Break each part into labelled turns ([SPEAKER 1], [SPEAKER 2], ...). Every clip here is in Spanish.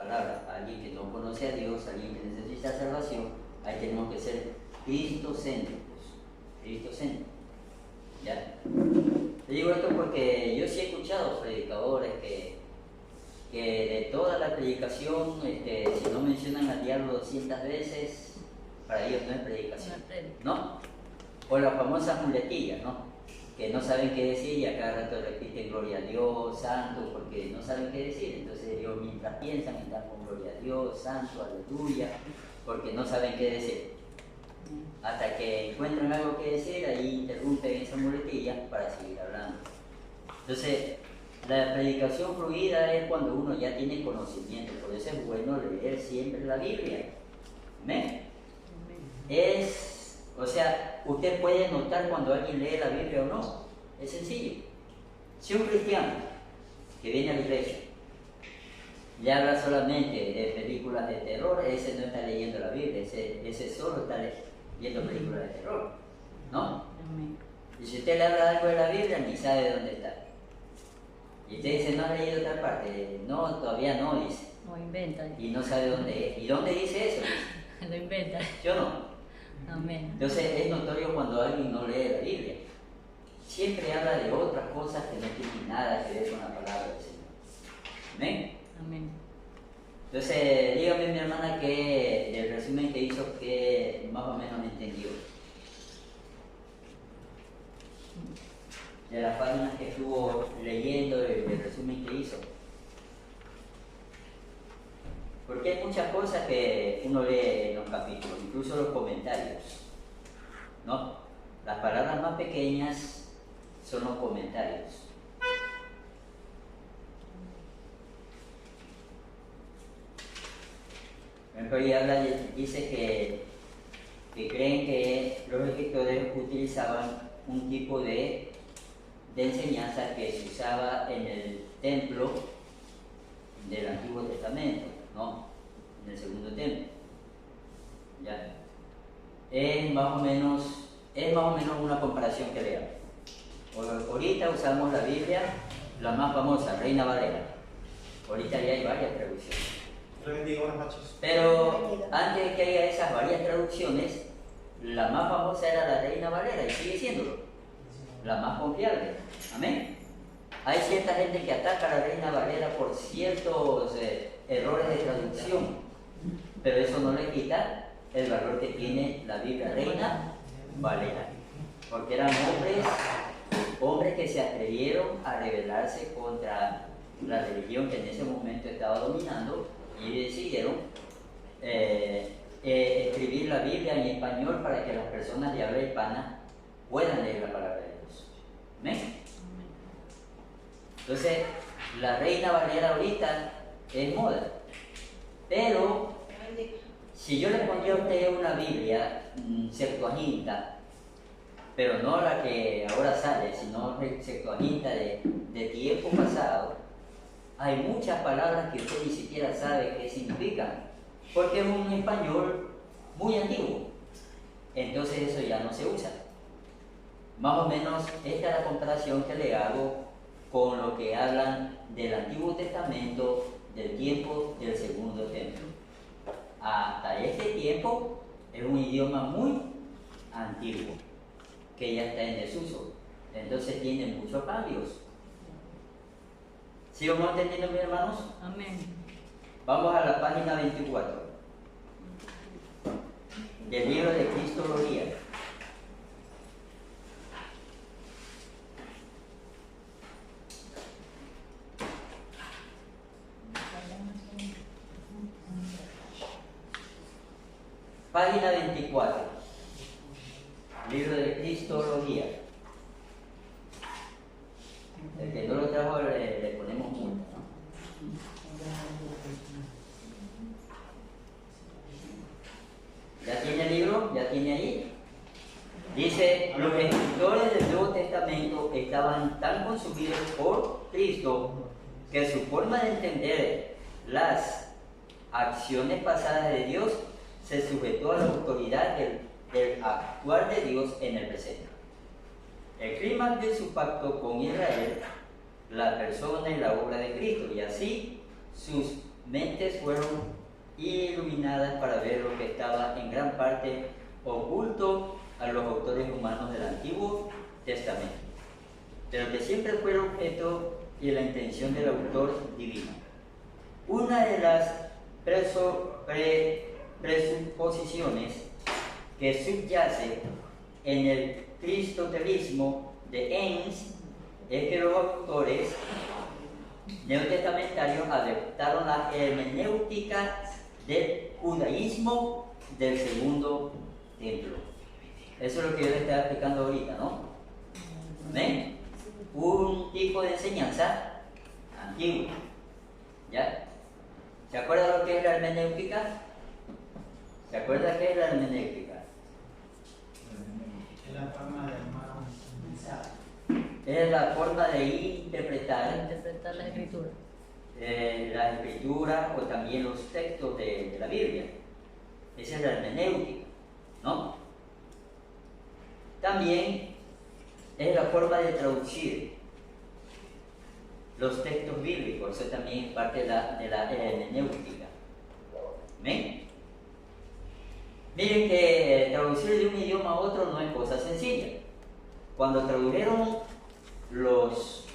[SPEAKER 1] palabra. Alguien que no conoce a Dios, alguien que necesita salvación, ahí tenemos que ser cristocéntricos. Cristocéntricos. ¿Ya? Te digo esto porque yo sí he escuchado predicadores que de toda la predicación, si no mencionan al diablo 200 veces, para ellos no es predicación, ¿no? O las famosas muletillas, ¿no? Que no saben qué decir y a cada rato repiten gloria a Dios, santo, porque no saben qué decir. Entonces ellos mientras piensan están con gloria a Dios, santo, aleluya, porque no saben qué decir. Hasta que encuentran algo que decir, ahí interrumpen esa muletilla para seguir hablando. Entonces, la predicación fluida es cuando uno ya tiene conocimiento, por eso es bueno leer siempre la Biblia. ¿Amén? O sea, usted puede notar cuando alguien lee la Biblia o no. Es sencillo. Si un cristiano que viene a la iglesia le habla solamente de películas de terror, ese no está leyendo la Biblia, ese solo está viendo películas de terror, ¿no? Y si usted le habla algo de la Biblia, ni sabe de dónde está. Y usted dice, no ha leído tal parte. No, todavía no, dice.
[SPEAKER 2] O inventa.
[SPEAKER 1] Y no sabe dónde es. ¿Y dónde dice eso?
[SPEAKER 2] Lo inventa.
[SPEAKER 1] ¿Yo no?
[SPEAKER 2] Amén.
[SPEAKER 1] Entonces es notorio cuando alguien no lee la Biblia. Siempre habla de otras cosas que no tienen nada que ver con la palabra del Señor. ¿Amén?
[SPEAKER 2] Amén.
[SPEAKER 1] Entonces, dígame mi hermana que del resumen que hizo, que más o menos entendió. De las páginas que estuvo leyendo, el resumen que hizo. Porque hay muchas cosas que uno lee en los capítulos, incluso los comentarios, ¿no? Las palabras más pequeñas son los comentarios. Por ejemplo, ahí dice que creen que los escritores utilizaban un tipo de enseñanza que se usaba en el templo del Antiguo Testamento, ¿no? En el segundo templo. ¿Ya? Es más o menos una comparación que veamos. Ahorita usamos la Biblia, la más famosa, Reina Valera. Ahorita ya hay varias traducciones. Pero antes de que haya esas varias traducciones, la más famosa era la Reina Valera y sigue siéndolo, la más confiable. Amén. Hay cierta gente que ataca a la Reina Valera por ciertos errores de traducción, pero eso no le quita el valor que tiene la Biblia Reina Valera, porque eran hombres que se atrevieron a rebelarse contra la religión que en ese momento estaba dominando y decidieron escribir la Biblia en español para que las personas de habla hispana puedan leer la palabra de Dios. ¿Amén? Entonces, la Reina Valera ahorita es moda, pero si yo le pondría a usted una Biblia Septuaginta, pero no la que ahora sale, sino Septuaginta de tiempo pasado, hay muchas palabras que usted ni siquiera sabe qué significan, porque es un español muy antiguo. Entonces eso ya no se usa. Más o menos esta es la comparación que le hago con lo que hablan del Antiguo Testamento, del tiempo del Segundo Templo. Hasta este tiempo es un idioma muy antiguo, que ya está en desuso. Entonces tiene muchos cambios. ¿Sí vamos entendiendo, mis hermanos?
[SPEAKER 2] Amén.
[SPEAKER 1] Vamos a la página 24 del libro de Cristología. Página 24, libro de Cristología. El que no lo trajo le ponemos multa, ¿no? ¿Ya tiene el libro? ¿Ya tiene ahí? Dice, los escritores del Nuevo Testamento estaban tan consumidos por Cristo que su forma de entender las acciones pasadas de Dios se sujetó a la autoridad del actuar de Dios en el presente. El clímax de su pacto con Israel, la persona y la obra de Cristo, y así sus mentes fueron iluminadas para ver lo que estaba en gran parte oculto a los autores humanos del Antiguo Testamento, pero que siempre fue el objeto y la intención del autor divino. Una de las presuposiciones que subyace en el cristotelismo de Enns es que los autores neotestamentarios adoptaron la hermenéutica del judaísmo del segundo templo. Eso es lo que yo les estaba explicando ahorita, ¿no? ¿Ven? Un tipo de enseñanza antiguo. ¿Ya? ¿Se acuerdan lo que es la hermenéutica? ¿Se acuerdan qué es la hermenéutica?
[SPEAKER 3] Es la forma de armar un mensaje.
[SPEAKER 1] Es la forma de interpretar
[SPEAKER 2] la escritura.
[SPEAKER 1] La escritura o también los textos de la Biblia. Esa es la hermenéutica, ¿no? También es la forma de traducir los textos bíblicos. Eso también es parte de la hermenéutica. ¿Ven? Miren que traducir de un idioma a otro no es cosa sencilla. Cuando tradujeron los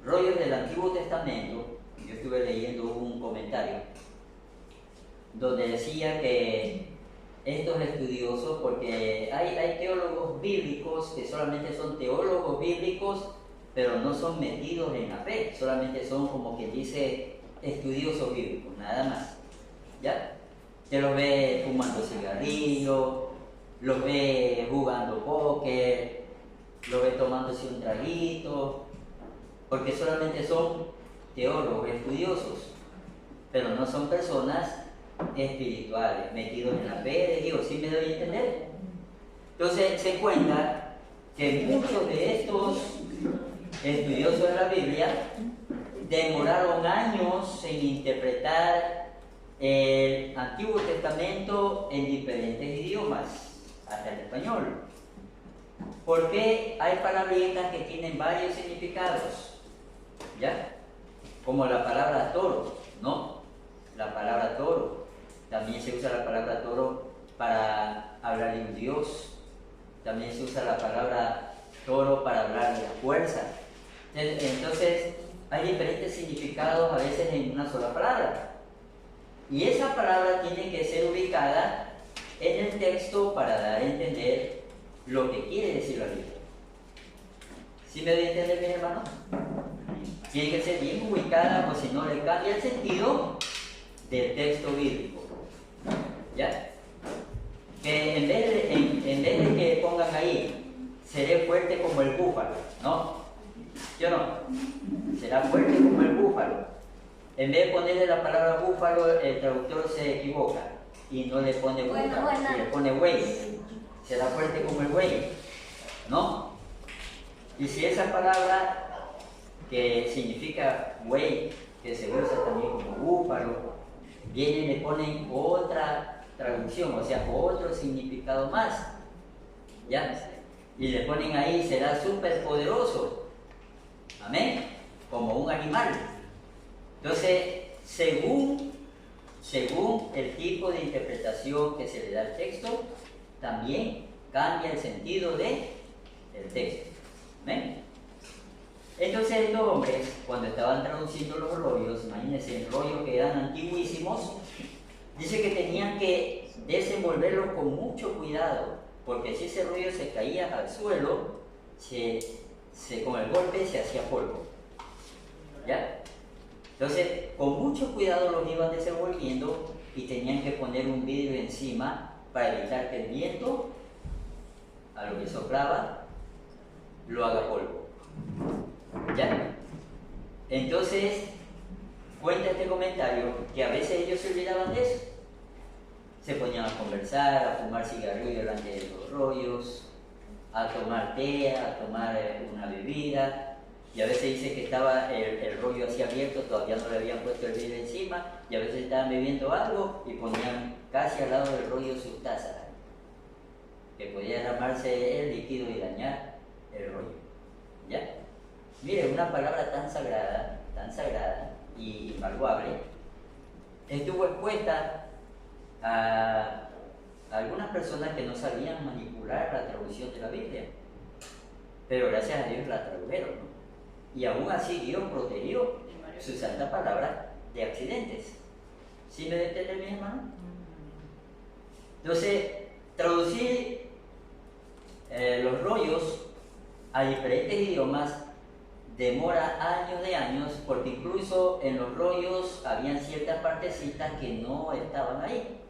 [SPEAKER 1] rollos del Antiguo Testamento, yo estuve leyendo un comentario donde decía que estos estudiosos, porque hay teólogos bíblicos que solamente son teólogos bíblicos, pero no son metidos en la fe, solamente son, como quien dice, estudiosos bíblicos, nada más. ¿Ya? Te los ve fumando cigarrillo, los ve jugando póker, los ve tomándose un traguito, porque solamente son teólogos, estudiosos, pero no son personas espirituales, metidos en la fe de Dios. ¿Sí me doy a entender? Entonces se cuenta que muchos de estos estudiosos de la Biblia demoraron años en interpretar el Antiguo Testamento en diferentes idiomas, hasta el español, porque hay palabritas que tienen varios significados, ¿ya? Como la palabra toro, ¿no? La palabra toro, también se usa la palabra toro para hablar de un dios, también se usa la palabra toro para hablar de la fuerza. Entonces hay diferentes significados a veces en una sola palabra. Y esa palabra tiene que ser ubicada en el texto para dar a entender lo que quiere decir la Biblia. ¿Sí me doy a entender, mis hermanos? Tiene que ser bien ubicada, o si no le cambia el sentido del texto bíblico. ¿Ya? Que en vez de que pongan ahí, seré fuerte como el búfalo, ¿no? ¿Yo no? Será fuerte como el búfalo. En vez de ponerle la palabra búfalo, el traductor se equivoca y no le pone búfalo, le pone buey. Será fuerte como el buey, ¿no? Y si esa palabra que significa buey, que se usa también como búfalo, viene y le ponen otra traducción, o sea, otro significado más, ¿ya? Y le ponen ahí, será súper poderoso, amén, como un animal. Entonces, según el tipo de interpretación que se le da al texto, también cambia el sentido del texto. ¿Ven? Entonces estos hombres, cuando estaban traduciendo los rollos, imagínense, rollos que eran antiguísimos, dice que tenían que desenvolverlos con mucho cuidado, porque si ese rollo se caía al suelo, con el golpe se hacía polvo. ¿Ya? Entonces, con mucho cuidado los iban desenvolviendo y tenían que poner un vidrio encima para evitar que el viento, a lo que soplaba, lo haga polvo. ¿Ya? Entonces, cuenta este comentario que a veces ellos se olvidaban de eso. Se ponían a conversar, a fumar cigarrillo delante de los rollos, a tomar té, a tomar una bebida. Y a veces dice que estaba el rollo así abierto, todavía no le habían puesto el vidrio encima, y a veces estaban bebiendo algo y ponían casi al lado del rollo su taza, que podía derramarse el líquido y dañar el rollo. ¿Ya? Mire, una palabra tan sagrada y invaluable, estuvo expuesta a algunas personas que no sabían manipular la traducción de la Biblia, pero gracias a Dios la tradujeron, ¿no? Y aún así Dios protegió su santa palabra de accidentes. ¿Sí me debe entender, mi hermano? Entonces, traducir los rollos a diferentes idiomas demora años de años, porque incluso en los rollos habían ciertas partecitas que no estaban ahí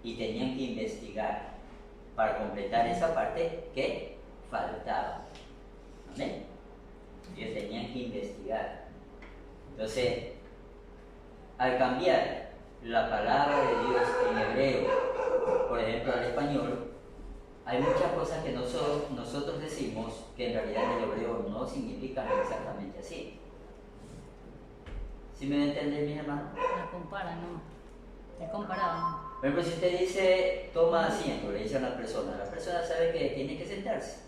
[SPEAKER 1] y tenían que investigar para completar esa parte que faltaba. ¿Amén? Ellos tenían que investigar. Entonces, al cambiar la palabra de Dios en hebreo, por ejemplo, al español, hay muchas cosas que nosotros decimos que en realidad en el hebreo no significan exactamente así. ¿Sí me va a entender, mis hermanos?
[SPEAKER 2] La compara, ¿no? Te comparado.
[SPEAKER 1] Por ejemplo, si usted dice toma asiento, le dice a una persona, la persona sabe que tiene que sentarse.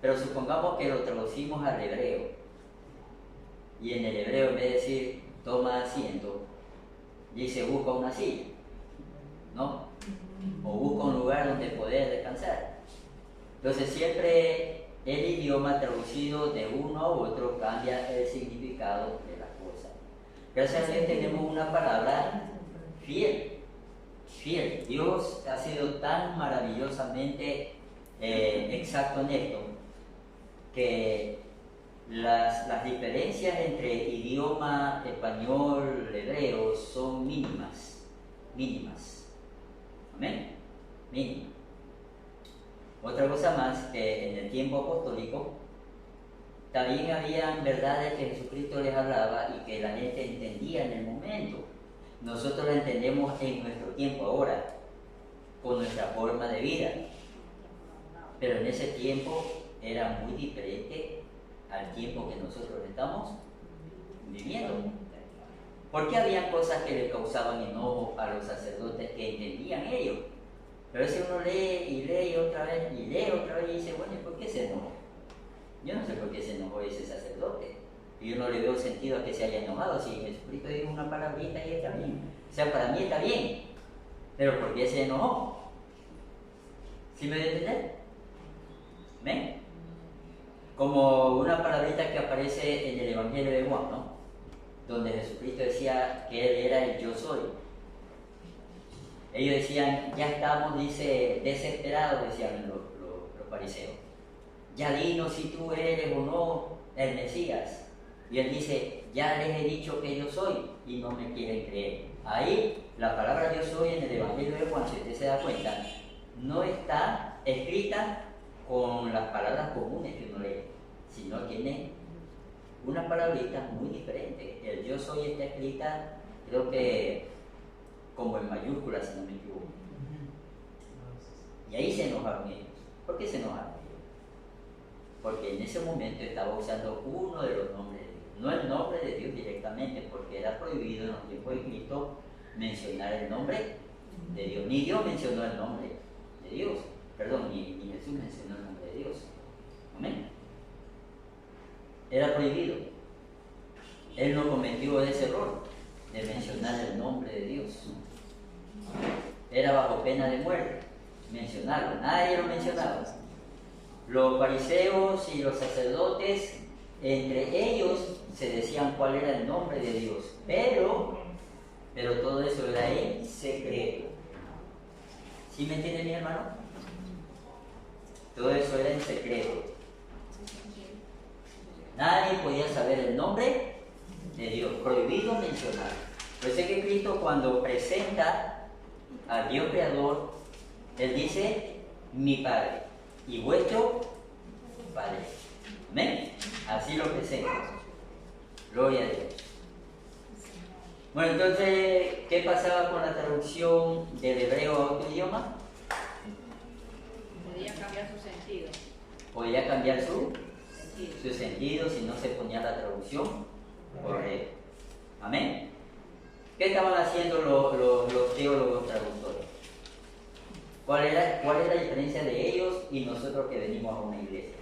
[SPEAKER 1] Pero supongamos que lo traducimos al hebreo. Y en el hebreo, en vez de decir toma asiento, dice busca una silla, ¿no? O busca un lugar donde poder descansar. Entonces siempre el idioma traducido de uno a otro cambia el significado de las cosas. Gracias a Dios tenemos una palabra fiel. Fiel. Dios ha sido tan maravillosamente exacto en esto que las diferencias entre idioma español, hebreo son mínimas. Amén. Mínimo. Otra cosa más, que en el tiempo apostólico también habían verdades que Jesucristo les hablaba y que la gente entendía en el momento. Nosotros la entendemos en nuestro tiempo ahora, con nuestra forma de vida. Pero en ese tiempo era muy diferente al tiempo que nosotros estamos viviendo. Porque había cosas que le causaban enojo a los sacerdotes que entendían ellos. Pero a veces uno lee y lee otra vez y dice, bueno, ¿y por qué se enojó? Yo no sé por qué se enojó ese sacerdote. Y yo no le veo sentido a que se haya enojado. Si Jesucristo dijo una palabrita y está bien. O sea, para mí está bien. Pero ¿por qué se enojó? ¿Sí me debe entender? ¿Ven? Como una palabrita que aparece en el Evangelio de Juan, ¿no? Donde Jesucristo decía que Él era el yo soy. Ellos decían, ya estamos, dice, desesperados, decían los fariseos. Ya dinos si tú eres o no el Mesías. Y Él dice, ya les he dicho que yo soy y no me quieren creer. Ahí la palabra yo soy en el Evangelio de Juan, si usted se da cuenta, no está escrita con las palabras comunes que uno lee, sino tiene una palabrita muy diferente. El yo soy está escrita, creo que como en mayúsculas, si no me equivoco. Y ahí se enojaron ellos. ¿Por qué se enojaron ellos? Porque en ese momento estaba usando uno de los nombres de Dios, no el nombre de Dios directamente, porque era prohibido en los tiempos de Cristo mencionar el nombre de Dios. Ni Dios mencionó el nombre de Dios, perdón, ni Jesús mencionó el nombre de Dios. Amén. Era prohibido. Él no cometió ese error de mencionar el nombre de Dios. Era bajo pena de muerte mencionarlo. Nadie lo mencionaba. Los fariseos y los sacerdotes, entre ellos se decían cuál era el nombre de Dios, pero todo eso era en secreto. ¿Sí me entiende, mi hermano? Todo eso era en secreto. Nadie podía saber el nombre de Dios, prohibido mencionar. Por eso es que Cristo, cuando presenta al Dios creador, Él dice, mi Padre y vuestro Padre. Amén. Así lo presenta. Gloria a Dios. Bueno, entonces, ¿qué pasaba con la traducción del hebreo a otro idioma?
[SPEAKER 4] Podía cambiar su sentido.
[SPEAKER 1] Podía cambiar su sentido si no se ponía la traducción correcta. Amén. ¿Qué estaban haciendo los teólogos traductores? ¿Cuál es la diferencia de ellos y nosotros que venimos a una iglesia?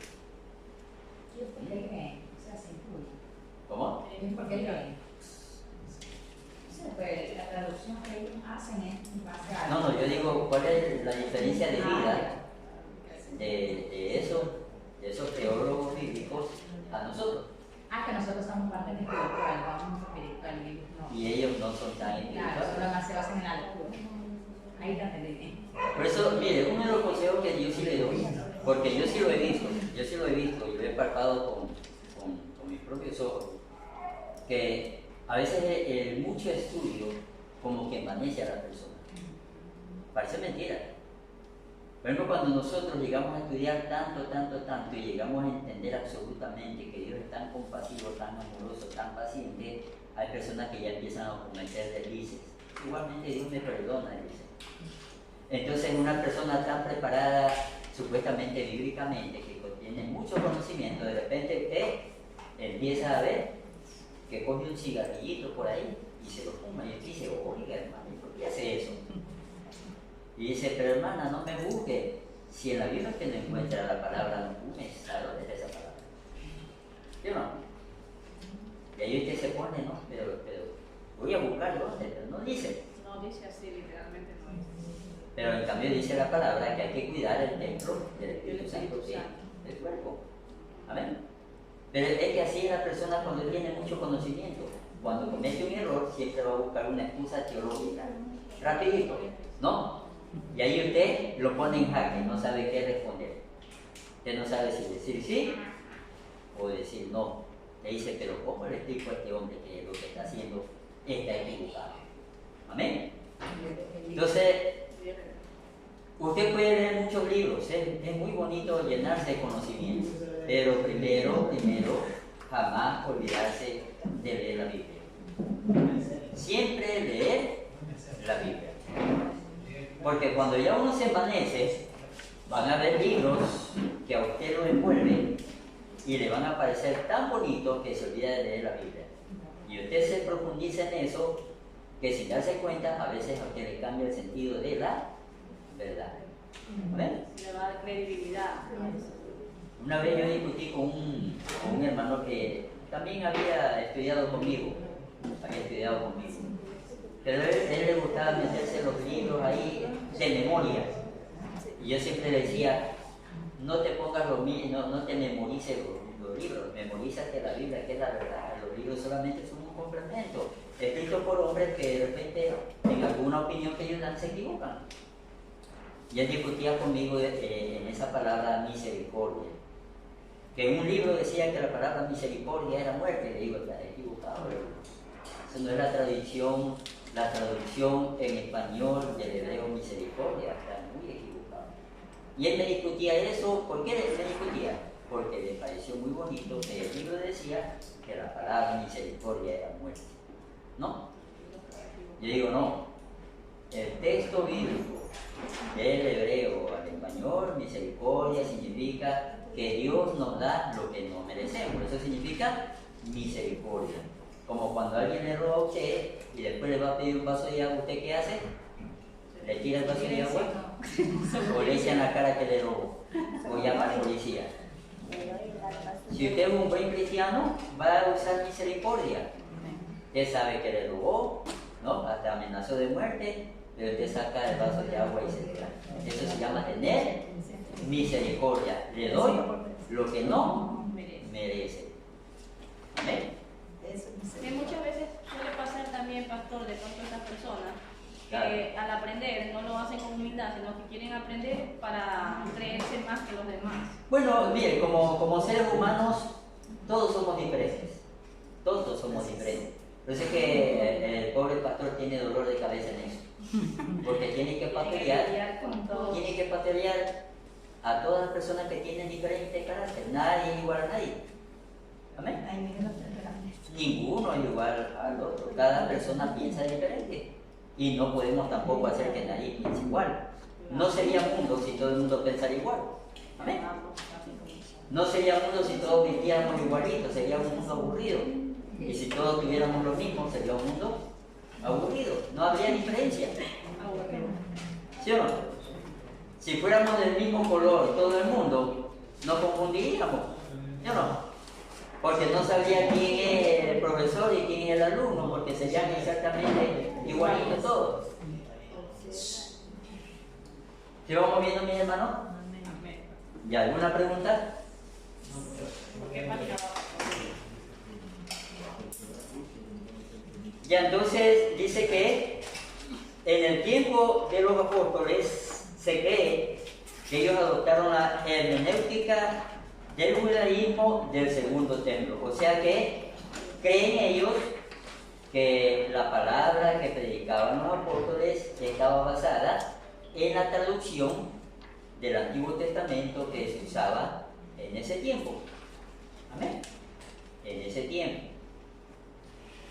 [SPEAKER 5] Se hace tuyo.
[SPEAKER 1] ¿Cómo?
[SPEAKER 5] ¿Por qué leen? Pues la
[SPEAKER 4] traducción que ellos hacen es en base a...
[SPEAKER 1] No, yo digo, ¿cuál es la diferencia de vida de esos teólogos bíblicos a nosotros?
[SPEAKER 4] Que nosotros somos parte espiritual, vamos espiritual y ellos no.
[SPEAKER 1] Y ellos no son tan
[SPEAKER 4] Claro,
[SPEAKER 1] espirituales.
[SPEAKER 4] solo se basan en la locura. Ahí te entendí.
[SPEAKER 1] Por eso, mire, uno de los consejos que yo sí le doy, porque yo sí lo he visto, y lo he palpado con mis propios ojos, que a veces el mucho estudio como que envanece a la persona. Parece mentira. Por ejemplo, cuando nosotros llegamos a estudiar tanto y llegamos a entender absolutamente que Dios es tan compasivo, tan amoroso, tan paciente, hay personas que ya empiezan a cometer deslices. Igualmente Dios me perdona, dice. Entonces una persona tan preparada supuestamente bíblicamente, que tiene mucho conocimiento, de repente usted empieza a ver que coge un cigarrillito por ahí y se lo fuma y dice, oiga hermano, ¿por qué hace eso? Y dice, pero hermana, no me busque. Si en la Biblia usted no encuentra la palabra no fumes, ¿sabe dónde está esa palabra? ¿Sí o no? Y ahí usted se pone, ¿no? Pero voy a buscar dónde, pero no dice.
[SPEAKER 2] No dice así, literalmente no dice.
[SPEAKER 1] Pero en cambio dice la palabra que hay que cuidar el templo del Espíritu Santo, ¿sí? Del cuerpo. Amén. Pero es que así es la persona cuando tiene mucho conocimiento. Cuando comete un error, siempre va a buscar una excusa teológica. Rapidito, ¿no? Y ahí usted lo pone en jaque, no sabe qué responder. Usted no sabe si decir sí o decir no. Le dice, pero ¿cómo le explico a este hombre que lo que está haciendo está equivocado? Amén. Entonces, usted puede leer muchos libros, es muy bonito llenarse de conocimiento, pero primero, jamás olvidarse de leer la Biblia. Siempre leer la Biblia. Porque cuando ya uno se envanece, van a haber libros que a usted lo envuelven y le van a parecer tan bonitos que se olvida de leer la Biblia. Y usted se profundiza en eso, que sin darse cuenta, a veces a usted le cambia el sentido de la verdad. ¿Ven?
[SPEAKER 2] Le va a dar credibilidad.
[SPEAKER 1] Una vez yo discutí con un hermano que también había estudiado conmigo, pero a él le gustaba meterse los libros ahí de memoria. Y yo siempre le decía, no te pongas no te memorices los libros, memorízate la Biblia, que es la verdad. Los libros solamente son un complemento, escrito por hombres que de repente en alguna opinión que ellos dan se equivocan. Y él discutía conmigo en esa palabra misericordia, que en un libro decía que la palabra misericordia era muerte. Le digo, está equivocado, eso no es la traducción en español del hebreo misericordia, está muy equivocado. Y él me discutía eso. ¿Por qué me discutía? Porque le pareció muy bonito que el libro decía que la palabra misericordia era muerte, ¿no? Yo digo, no, el texto bíblico del hebreo al español, misericordia, significa que Dios nos da lo que no merecemos. Eso significa misericordia. Como cuando alguien le roba a usted y después le va a pedir un vaso de agua, ¿usted qué hace? Le tira el vaso de agua o le echa en la cara que le robó o llama a la policía. Si usted es un buen cristiano, va a usar misericordia. Usted sabe que le robó, ¿no? Hasta amenazó de muerte, pero usted saca el vaso de agua y se le da. Eso se llama tener misericordia. Le doy lo que no merece. Amén.
[SPEAKER 2] Que muchas veces suele pasar también, pastor, de pronto estas personas que
[SPEAKER 1] Claro.
[SPEAKER 2] al aprender no lo hacen con humildad, sino que quieren aprender para creerse más que los demás.
[SPEAKER 1] Bueno, mire, como seres humanos, todos somos diferentes. Todos somos diferentes. Por eso es que el pobre pastor tiene dolor de cabeza en eso. Porque tiene que pastorear,
[SPEAKER 2] Con todo.
[SPEAKER 1] tiene que pastorear a todas las personas que tienen diferente carácter. Nadie es igual a nadie. Amén. Ninguno es igual al otro. Cada persona piensa diferente. Y no podemos tampoco hacer que nadie piense igual. No sería mundo si todo el mundo pensara igual. Amén. No sería mundo si todos viviéramos igualitos, sería un mundo aburrido. Y si todos tuviéramos lo mismo, sería un mundo aburrido. No habría diferencia. ¿Sí o no? Si fuéramos del mismo color todo el mundo, nos confundiríamos. ¿Sí o no? Porque no sabría quién es el profesor y quién es el alumno, porque serían exactamente igualito todo. ¿Sí vamos viendo, mis hermanos?
[SPEAKER 2] Amén.
[SPEAKER 1] ¿Y alguna pregunta?
[SPEAKER 2] ¿Qué página va?
[SPEAKER 1] Ya, entonces dice que en el tiempo de los apóstoles se cree que ellos adoptaron la hermenéutica del judaísmo del segundo templo. O sea que creen ellos que la palabra que predicaban los apóstoles estaba basada en la traducción del Antiguo Testamento que se usaba en ese tiempo. Amén. En ese tiempo.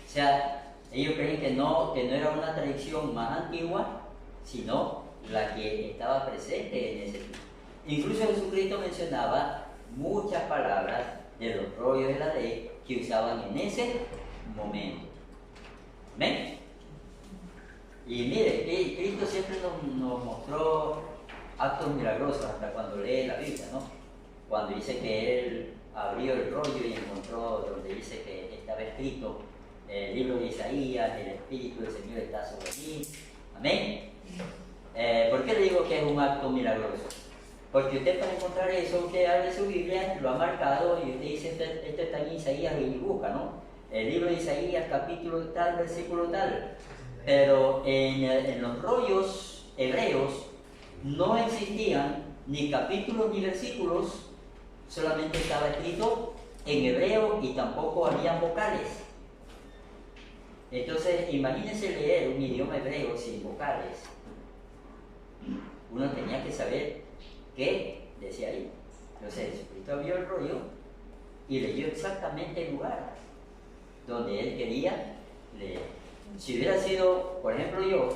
[SPEAKER 1] O sea, ellos creen que no era una tradición más antigua, sino la que estaba presente en ese tiempo. Incluso Jesucristo mencionaba muchas palabras de los rollos de la ley que usaban en ese momento. ¿Amén? Y mire, Cristo siempre nos mostró actos milagrosos hasta cuando lee la Biblia, ¿no? Cuando dice que Él abrió el rollo y encontró donde dice que estaba escrito el libro de Isaías, el Espíritu del Señor está sobre mí. Amén. ¿Por qué le digo que es un acto milagroso? Porque usted para encontrar eso, usted abre su Biblia, lo ha marcado y usted dice, esto está en Isaías y busca, ¿no? El libro de Isaías, capítulo tal, versículo tal. Pero en los rollos hebreos no existían ni capítulos ni versículos, solamente estaba escrito en hebreo y tampoco habían vocales. Entonces, imagínense leer un idioma hebreo sin vocales. Uno tenía que saber qué decía ahí. Entonces, Jesucristo abrió el rollo y leyó exactamente el lugar donde él quería leer. Si hubiera sido, por ejemplo, yo,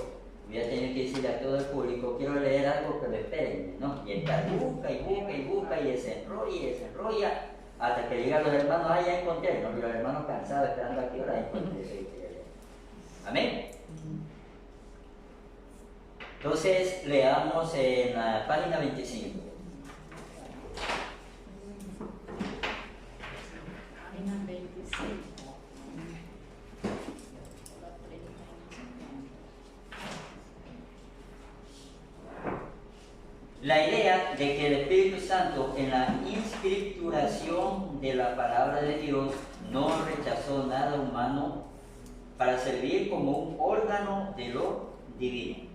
[SPEAKER 1] hubiera tenido que decirle a todo el público, quiero leer algo, pero espérenme, ¿no? Y él busca y busca y busca y desenrolla hasta que llegan los hermanos, ya encontré, ¿no? Y los hermanos cansados esperando a qué hora encontré eso que quería leer. Amén. Entonces, leamos en la página 25.
[SPEAKER 4] Página 25.
[SPEAKER 1] La idea de que el Espíritu Santo en la inscripturación de la palabra de Dios no rechazó nada humano para servir como un órgano de lo divino.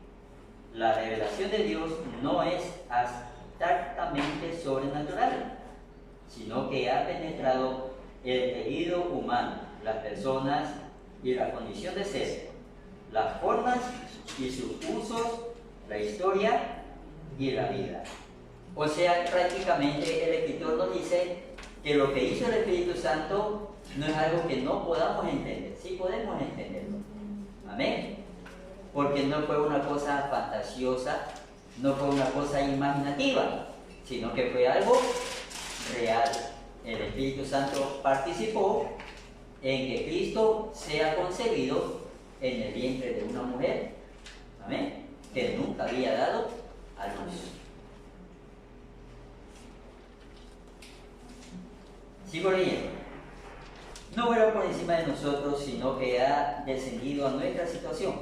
[SPEAKER 1] La revelación de Dios no es abstractamente sobrenatural, sino que ha penetrado el tejido humano, las personas y la condición de ser, las formas y sus usos, la historia y la vida. O sea, prácticamente el escritor nos dice que lo que hizo el Espíritu Santo no es algo que no podamos entender, sí podemos entenderlo. Amén. Porque no fue una cosa fantasiosa, no fue una cosa imaginativa, sino que fue algo real. El Espíritu Santo participó en que Cristo sea concebido en el vientre de una mujer, amén, que nunca había dado a luz. Sigo leyendo. No vuela por encima de nosotros, sino que ha descendido a nuestra situación.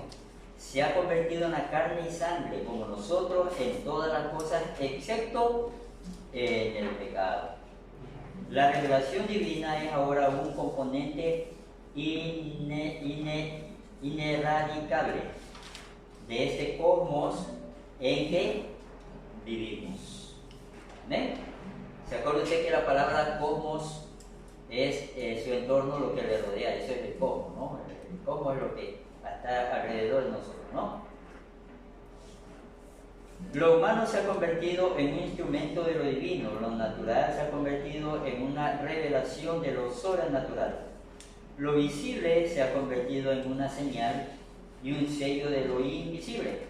[SPEAKER 1] Se ha convertido en la carne y sangre, como nosotros, en todas las cosas, excepto en el pecado. La revelación divina es ahora un componente ineradicable de este cosmos en que vivimos. ¿Amén? ¿Se acuerda usted que la palabra cosmos es su entorno, lo que le rodea? Eso es el cosmos, ¿no? El cosmos es lo que está alrededor de nosotros, ¿no? Lo humano se ha convertido en un instrumento de lo divino, lo natural se ha convertido en una revelación de lo sobrenatural. Lo visible se ha convertido en una señal y un sello de lo invisible.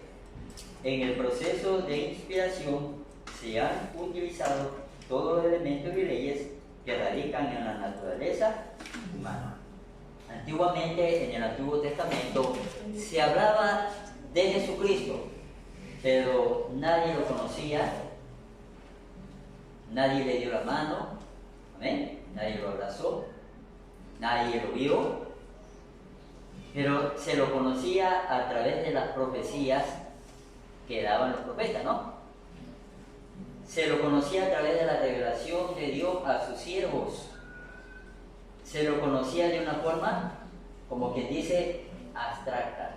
[SPEAKER 1] En el proceso de inspiración se han utilizado todos los elementos y leyes que radican en la naturaleza humana. Antiguamente, en el Antiguo Testamento, se hablaba de Jesucristo, pero nadie lo conocía, nadie le dio la mano, ¿amén? Nadie lo abrazó, nadie lo vio. pero se lo conocía a través de las profecías que daban los profetas, ¿no? Se lo conocía a través de la revelación de Dios a sus siervos. Se lo conocía de una forma, como quien dice, abstracta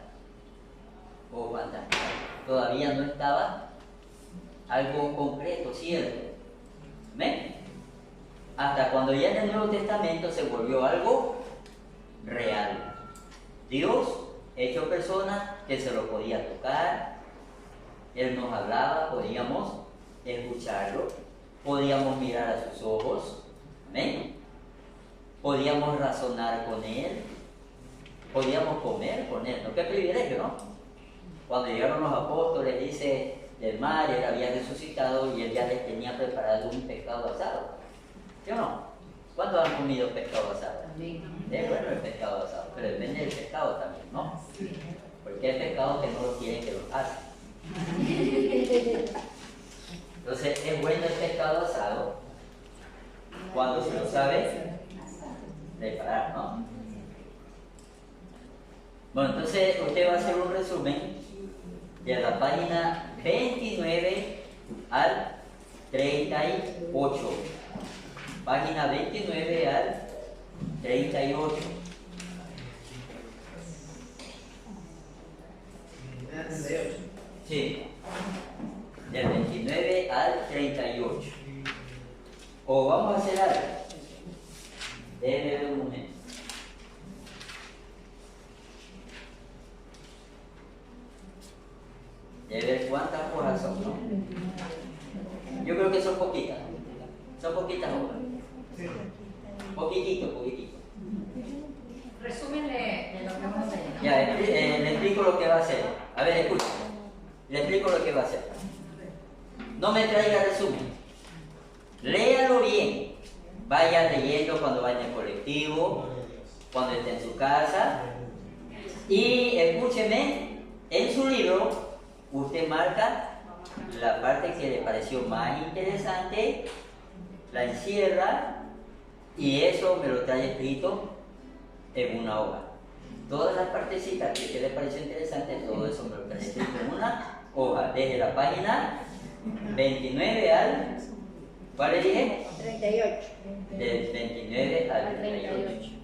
[SPEAKER 1] o fantástica. Todavía no estaba algo concreto, cierto. ¿Ven? Hasta cuando ya en el Nuevo Testamento se volvió algo real. Dios hecho persona que se lo podía tocar, Él nos hablaba, podíamos escucharlo, podíamos mirar a sus ojos, ¿amén? Podíamos razonar con Él, podíamos comer con Él, ¿no? Qué privilegio, ¿no? Cuando llegaron los apóstoles, dice, del mar, Él había resucitado y Él ya les tenía preparado un pescado asado, ¿sí o no? ¿Cuántos han comido pescado asado? Es bueno el pescado asado, pero depende del pescado también, ¿no? Porque hay pescados que no lo quieren que los hagan. Entonces es bueno el pescado asado cuando se lo sabe preparar, ¿no? Bueno, entonces usted va a hacer un resumen de la página 29 al 38. Página 29 al 38. Sí, del 29 al 38. O vamos a hacer algo. Déjenme ver un momento. De ver cuántas hojas son, ¿no? Yo creo que son poquitas. Son poquitas hojas. Poquitito.
[SPEAKER 4] Resumen de lo que vamos a hacer.
[SPEAKER 1] Ya, le explico lo que va a hacer. A ver, escuchen. Le explico lo que va a hacer. No me traiga resumen. Léalo bien. Vaya leyendo cuando vaya en el colectivo, cuando esté en su casa. Y escúcheme, en su libro, usted marca la parte que le pareció más interesante, la encierra y eso me lo trae escrito en una hoja. Todas las partecitas que a usted le pareció interesante, todo eso me lo trae escrito en una hoja, desde la página 29 al, ¿cuál le dije?
[SPEAKER 5] 38.
[SPEAKER 1] Del 29 al 38.